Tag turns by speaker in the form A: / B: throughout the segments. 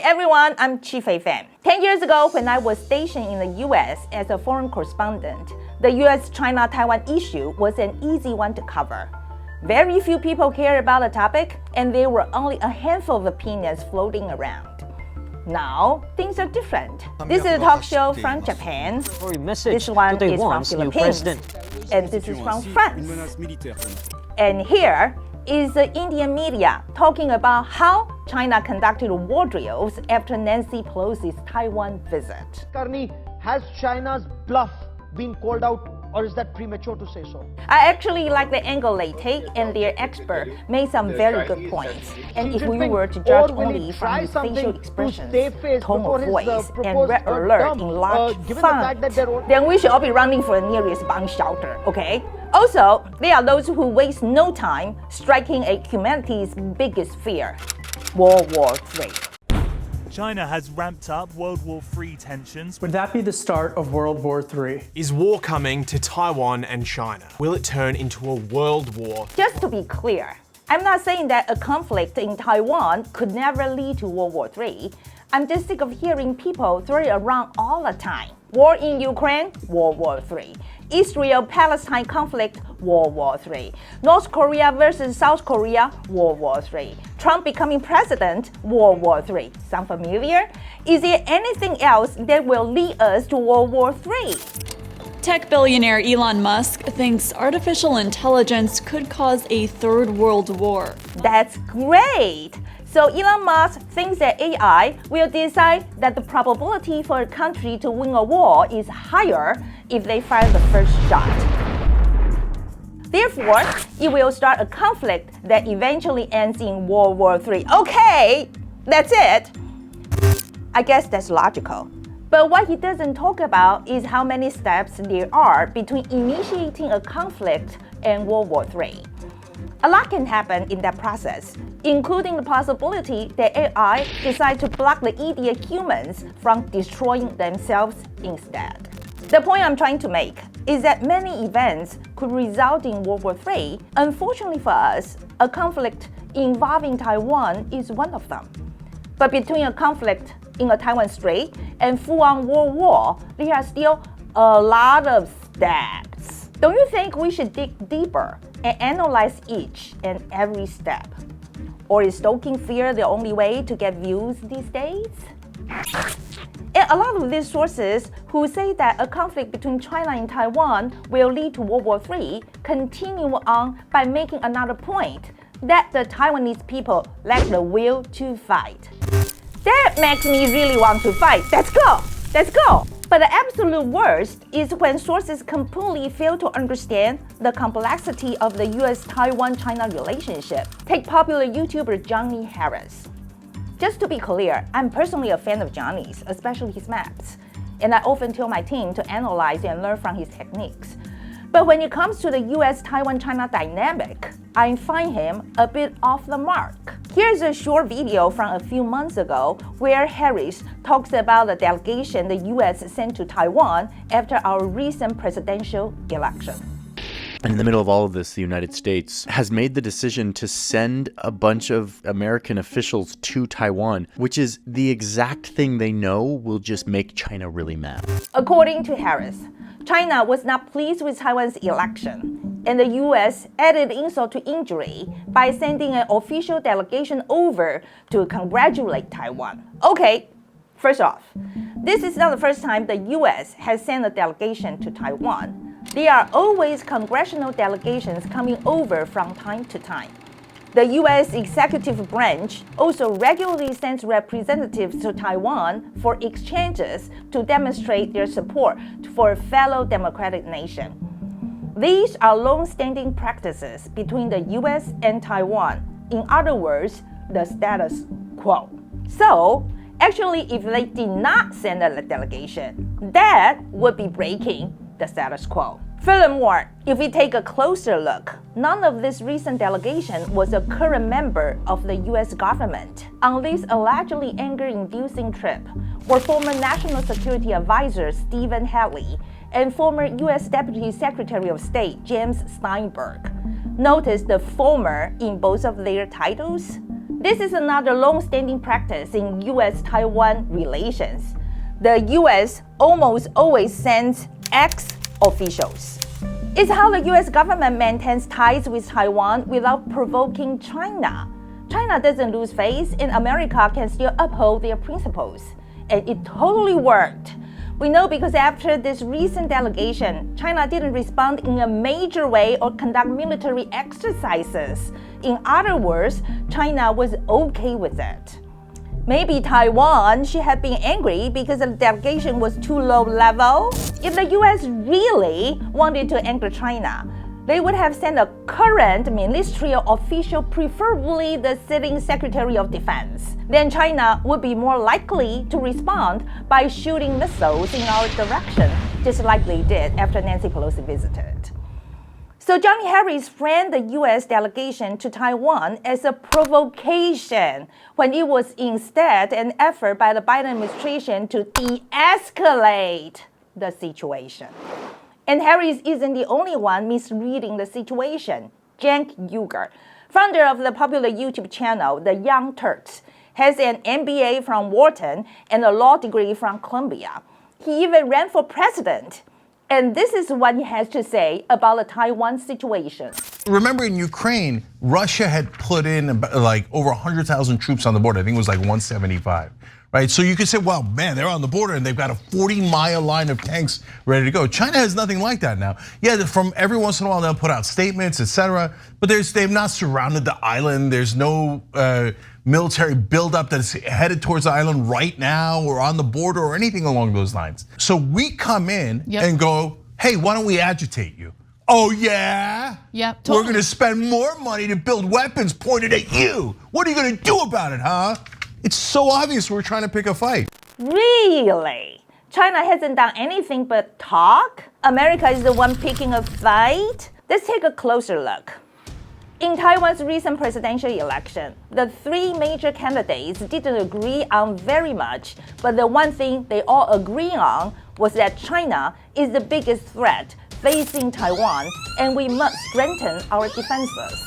A: everyone, I'm Chifei Fan. 10 years ago, when I was stationed in the US as a foreign correspondent, the US-China-Taiwan issue was an easy one to cover. Very few people cared about the topic, and there were only a handful of opinions floating around. Now, things are different. This is a talk show from Japan. This one is from Philippines. And this is from France. And here is the Indian media talking about how China conducted war drills after Nancy Pelosi's Taiwan visit.
B: Karni, has China's bluff been called out, or is that premature to say so?
A: I actually like the angle they take, and their expert made some very good points. And if we were to judge only from his facial expressions, tone of voice, and red alert in large font, then we should all be running for the nearest bomb shelter, okay? Also, there are those who waste no time striking at humanity's biggest fear, World War III.
C: China has ramped up World War III tensions.
D: Would that be the start of World War III?
E: Is war coming to Taiwan and China? Will it turn into a world war?
A: Just to be clear, I'm not saying that a conflict in Taiwan could never lead to World War III. I'm just sick of hearing people throw it around all the time. War in Ukraine, World War III. Israel-Palestine conflict, World War III. North Korea versus South Korea, World War III. Trump becoming president, World War III. Sound familiar? Is there anything else that will lead us to World War III?
F: Tech billionaire Elon Musk thinks artificial intelligence could cause a third world war.
A: That's great! So Elon Musk thinks that AI will decide that the probability for a country to win a war is higher if they fire the first shot. Therefore, it will start a conflict that eventually ends in World War III. Okay, that's it. I guess that's logical. But what he doesn't talk about is how many steps there are between initiating a conflict and World War III. A lot can happen in that process, including the possibility that AI decides to block the idiot humans from destroying themselves instead. The point I'm trying to make is that many events could result in World War III. Unfortunately for us, a conflict involving Taiwan is one of them. But between a conflict in a Taiwan Strait and full-on world war, there are still a lot of steps. Don't you think we should dig deeper and analyze each and every step? Or is stoking fear the only way to get views these days? And a lot of these sources who say that a conflict between China and Taiwan will lead to World War III continue on by making another point, that the Taiwanese people lack the will to fight. That makes me really want to fight. Let's go! Let's go! But the absolute worst is when sources completely fail to understand the complexity of the US-Taiwan-China relationship. Take popular YouTuber Johnny Harris. Just to be clear, I'm personally a fan of Johnny's, especially his maps, and I often tell my team to analyze and learn from his techniques. But when it comes to the US-Taiwan-China dynamic, I find him a bit off the mark. Here's a short video from a few months ago where Harris talks about the delegation the US sent to Taiwan after our recent presidential election.
G: And in the middle of all of this, the United States has made the decision to send a bunch of American officials to Taiwan, which is the exact thing they know will just make China really mad.
A: According to Harris, China was not pleased with Taiwan's election, and the US added insult to injury by sending an official delegation over to congratulate Taiwan. Okay, first off, this is not the first time the US has sent a delegation to Taiwan. There are always congressional delegations coming over from time to time. The US executive branch also regularly sends representatives to Taiwan for exchanges to demonstrate their support for a fellow democratic nation. These are long-standing practices between the US and Taiwan. In other words, the status quo. So, actually, if they did not send a delegation, that would be breaking the status quo. Furthermore, if we take a closer look, none of this recent delegation was a current member of the US government. On this allegedly anger-inducing trip were former National Security Advisor Stephen Hadley and former US Deputy Secretary of State James Steinberg. Notice the former in both of their titles. This is another long-standing practice in US-Taiwan relations. The US almost always sends ex-officials. It's how the US government maintains ties with Taiwan without provoking China. China doesn't lose face, and America can still uphold their principles. And it totally worked. We know because after this recent delegation, China didn't respond in a major way or conduct military exercises. In other words, China was okay with it. Maybe Taiwan should have been angry because the delegation was too low level. If the US really wanted to anger China, they would have sent a current ministerial official, preferably the sitting Secretary of Defense. Then China would be more likely to respond by shooting missiles in our direction, just like they did after Nancy Pelosi visited. So Johnny Harris framed the US delegation to Taiwan as a provocation, when it was instead an effort by the Biden administration to de-escalate the situation. And Harris isn't the only one misreading the situation. Cenk Uygur, founder of the popular YouTube channel The Young Turks, has an MBA from Wharton and a law degree from Columbia. He even ran for president. And this is what he has to say about the Taiwan situation.
H: Remember in Ukraine, Russia had put in like over 100,000 troops on the border. I think it was like 175, right? So you could say, well, man, they're on the border and they've got a 40-mile line of tanks ready to go. China has nothing like that now. Yeah, from every once in a while they'll put out statements, etc. But they've not surrounded the island. There's no military buildup that's headed towards the island right now or on the border or anything along those lines. So we come in and go, hey, why don't we agitate you? Oh yeah?
I: Yep, totally.
H: We're gonna spend more money to build weapons pointed at you. What are you gonna do about it, huh? It's so obvious we're trying to pick a fight.
A: Really? China hasn't done anything but talk? America is the one picking a fight? Let's take a closer look. In Taiwan's recent presidential election, the three major candidates didn't agree on very much, but the one thing they all agree on was that China is the biggest threat facing Taiwan, and we must strengthen our defenses.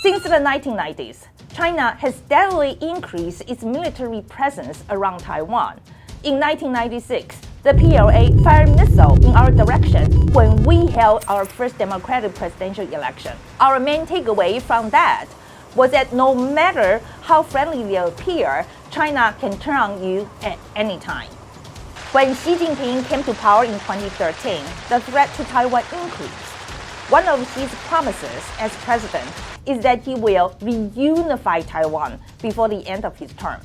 A: Since the 1990s, China has steadily increased its military presence around Taiwan. In 1996, the PLA fired missiles in our direction when we held our first democratic presidential election. Our main takeaway from that was that no matter how friendly they appear, China can turn on you at any time. When Xi Jinping came to power in 2013, the threat to Taiwan increased. One of his promises as president is that he will reunify Taiwan before the end of his term.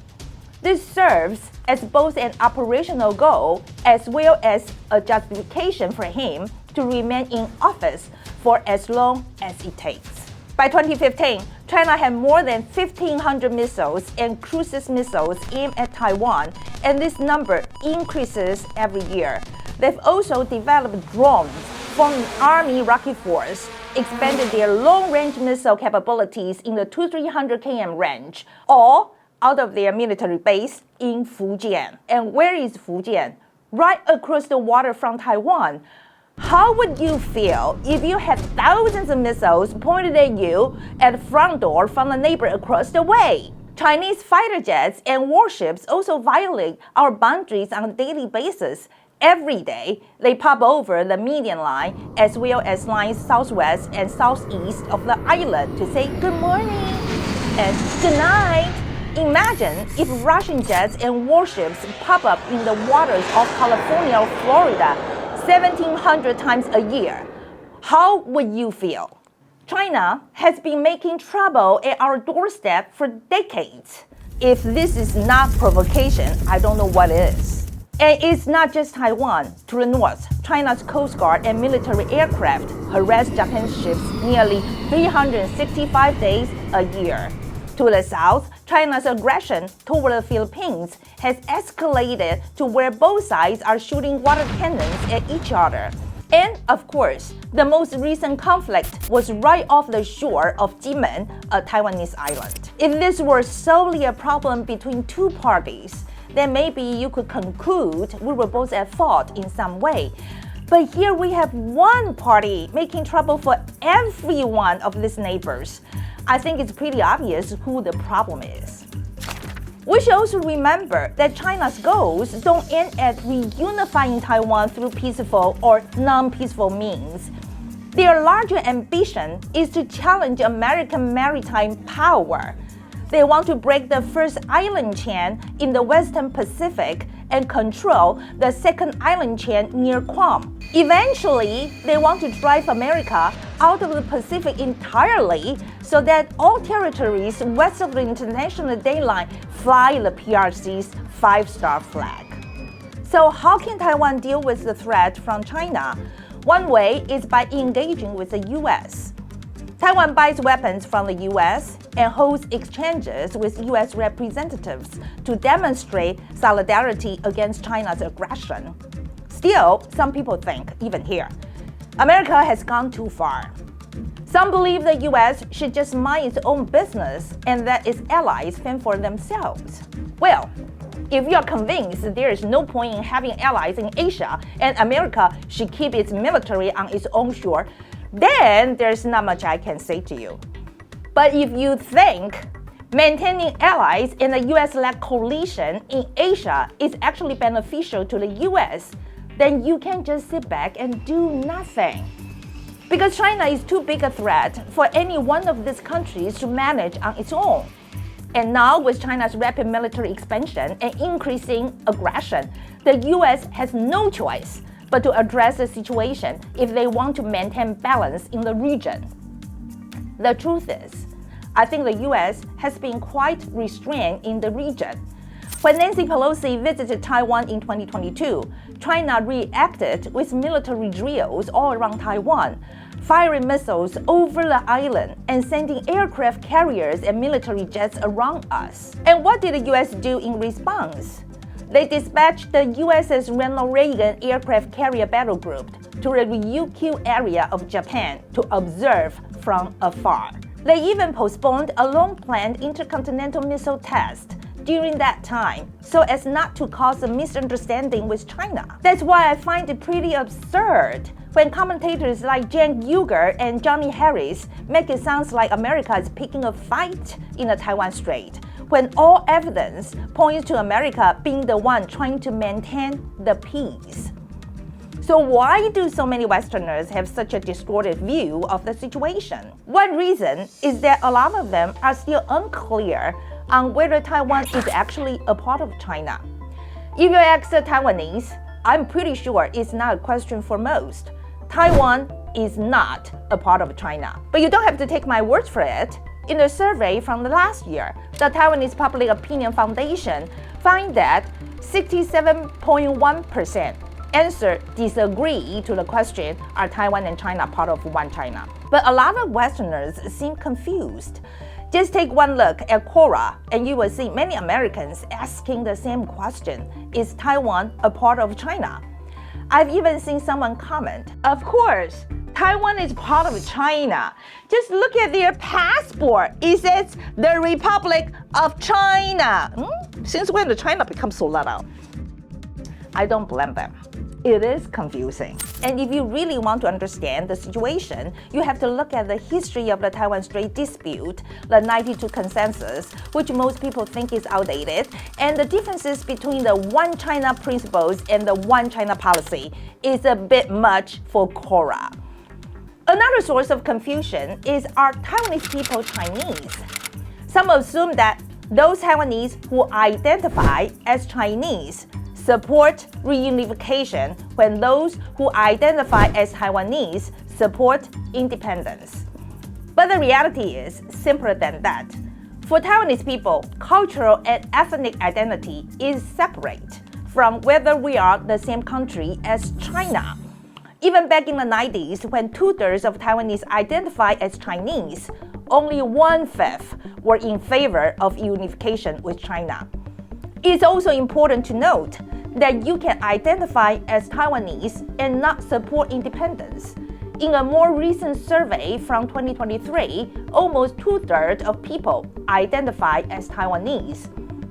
A: This serves as both an operational goal as well as a justification for him to remain in office for as long as it takes. By 2015, China had more than 1,500 missiles and cruise missiles aimed at Taiwan, and this number increases every year. They've also developed drones, formed an army rocket force, expanded their long-range missile capabilities in the 200-300 km range, all out of their military base in Fujian. And where is Fujian? Right across the water from Taiwan. How would you feel if you had thousands of missiles pointed at you at the front door from the neighbor across the way? Chinese fighter jets and warships also violate our boundaries on a daily basis. Every day, they pop over the median line as well as lines southwest and southeast of the island to say good morning and good night. Imagine if Russian jets and warships pop up in the waters of California or Florida 1,700 times a year. How would you feel? China has been making trouble at our doorstep for decades. If this is not provocation, I don't know what is. And it's not just Taiwan. To the north, China's Coast Guard and military aircraft harass Japan's ships nearly 365 days a year. To the south, China's aggression toward the Philippines has escalated to where both sides are shooting water cannons at each other. And of course, the most recent conflict was right off the shore of Jimen, a Taiwanese island. If this were solely a problem between two parties, then maybe you could conclude we were both at fault in some way. But here we have one party making trouble for every one of these neighbors. I think it's pretty obvious who the problem is. We should also remember that China's goals don't end at reunifying Taiwan through peaceful or non-peaceful means. Their larger ambition is to challenge American maritime power. They want to break the first island chain in the Western Pacific and control the second island chain near Guam. Eventually, they want to drive America out of the Pacific entirely so that all territories west of the International Dayline fly the PRC's 5-star flag. So how can Taiwan deal with the threat from China? One way is by engaging with the US. Taiwan buys weapons from the US and holds exchanges with US representatives to demonstrate solidarity against China's aggression. Still, some people think, even here, America has gone too far. Some believe the US should just mind its own business and let its allies fend for themselves. Well, if you're convinced there is no point in having allies in Asia and America should keep its military on its own shore, then there's not much I can say to you. But if you think maintaining allies in a US-led coalition in Asia is actually beneficial to the US, then you can just sit back and do nothing. Because China is too big a threat for any one of these countries to manage on its own. And now with China's rapid military expansion and increasing aggression, the US has no choice but to address the situation if they want to maintain balance in the region. The truth is, I think the US has been quite restrained in the region. When Nancy Pelosi visited Taiwan in 2022, China reacted with military drills all around Taiwan, firing missiles over the island and sending aircraft carriers and military jets around us. And what did the US do in response? They dispatched the USS Ronald Reagan aircraft carrier battle group to the Ryukyu area of Japan to observe from afar. They even postponed a long-planned intercontinental missile test during that time so as not to cause a misunderstanding with China. That's why I find it pretty absurd when commentators like Cenk Uygur and Johnny Harris make it sound like America is picking a fight in the Taiwan Strait, when all evidence points to America being the one trying to maintain the peace. So why do so many Westerners have such a distorted view of the situation? One reason is that a lot of them are still unclear on whether Taiwan is actually a part of China. If you ask the Taiwanese, I'm pretty sure it's not a question for most. Taiwan is not a part of China. But you don't have to take my word for it. In a survey from the last year, the Taiwanese Public Opinion Foundation found that 67.1% answer disagree to the question, are Taiwan and China part of one China? But a lot of Westerners seem confused. Just take one look at Quora and you will see many Americans asking the same question, is Taiwan a part of China? I've even seen someone comment, of course, Taiwan is part of China. Just look at their passport. It says the Republic of China. Since when did China become so little? I don't blame them. It is confusing. And if you really want to understand the situation, you have to look at the history of the Taiwan Strait dispute, the 92 consensus, which most people think is outdated, and the differences between the One China principles and the One China policy is a bit much for Quora. Another source of confusion is, are Taiwanese people Chinese? Some assume that those Taiwanese who identify as Chinese support reunification when those who identify as Taiwanese support independence. But the reality is simpler than that. For Taiwanese people, cultural and ethnic identity is separate from whether we are the same country as China. Even back in the 90s, when 2/3 of Taiwanese identify as Chinese, only 1/5 were in favor of unification with China. It's also important to note that you can identify as Taiwanese and not support independence. In a more recent survey from 2023, almost 2/3 of people identify as Taiwanese,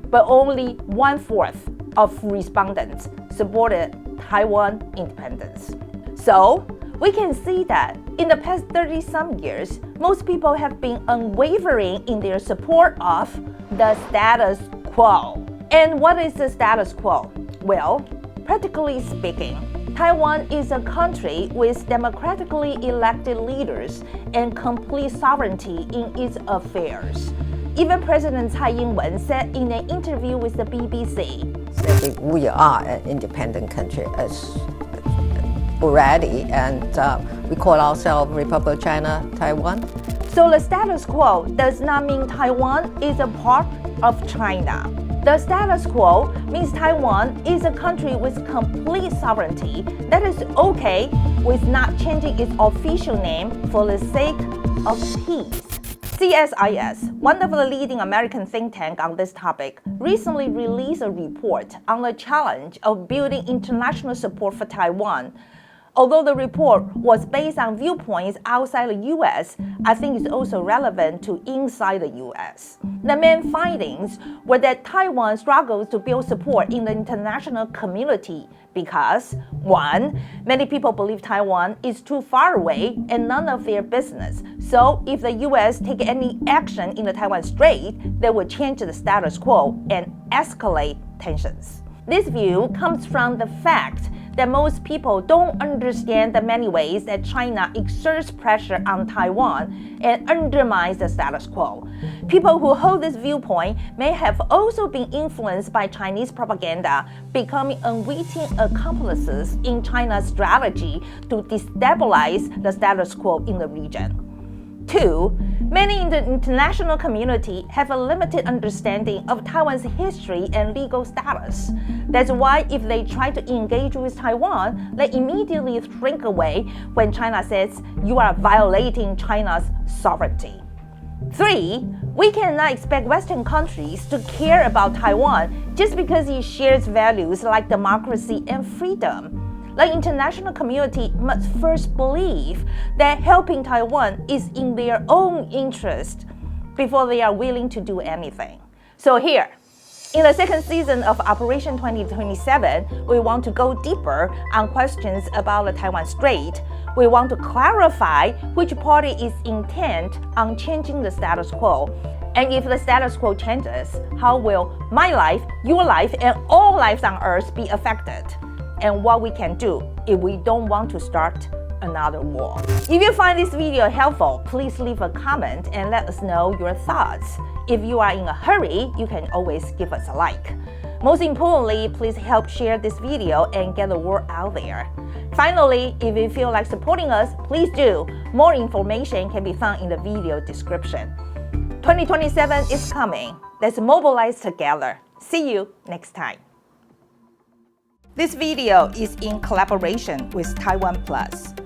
A: but only 1/4 of respondents supported Taiwan independence. So, We can see that in the past 30-some years, most people have been unwavering in their support of the status quo. And what is the status quo? Well, practically speaking, Taiwan is a country with democratically elected leaders and complete sovereignty in its affairs. Even President Tsai Ing-wen said in an interview with the BBC,
I: we are an independent country already, and we call ourselves Republic of China, Taiwan.
A: So the status quo does not mean Taiwan is a part of China. The status quo means Taiwan is a country with complete sovereignty that is okay with not changing its official name for the sake of peace. CSIS, one of the leading American think tanks on this topic, recently released a report on the challenge of building international support for Taiwan. Although the report was based on viewpoints outside the US, I think it's also relevant to inside the US. The main findings were that Taiwan struggles to build support in the international community because, 1, many people believe Taiwan is too far away and none of their business. So if the US take any action in the Taiwan Strait, they will change the status quo and escalate tensions. This view comes from the fact that most people don't understand the many ways that China exerts pressure on Taiwan and undermines the status quo. People who hold this viewpoint may have also been influenced by Chinese propaganda, becoming unwitting accomplices in China's strategy to destabilize the status quo in the region. 2, many in the international community have a limited understanding of Taiwan's history and legal status. That's why if they try to engage with Taiwan, they immediately shrink away when China says you are violating China's sovereignty. 3, we cannot expect Western countries to care about Taiwan just because it shares values like democracy and freedom. The international community must first believe that helping Taiwan is in their own interest before they are willing to do anything. So here, in the second season of Operation 2027, we want to go deeper on questions about the Taiwan Strait. We want to clarify which party is intent on changing the status quo. And if the status quo changes, how will my life, your life, and all lives on Earth be affected? And what we can do if we don't want to start another war. If you find this video helpful, please leave a comment and let us know your thoughts. If you are in a hurry, you can always give us a like. Most importantly, please help share this video and get the word out there. Finally, if you feel like supporting us, please do. More information can be found in the video description. 2027 is coming. Let's mobilize together. See you next time. This video is in collaboration with TaiwanPlus.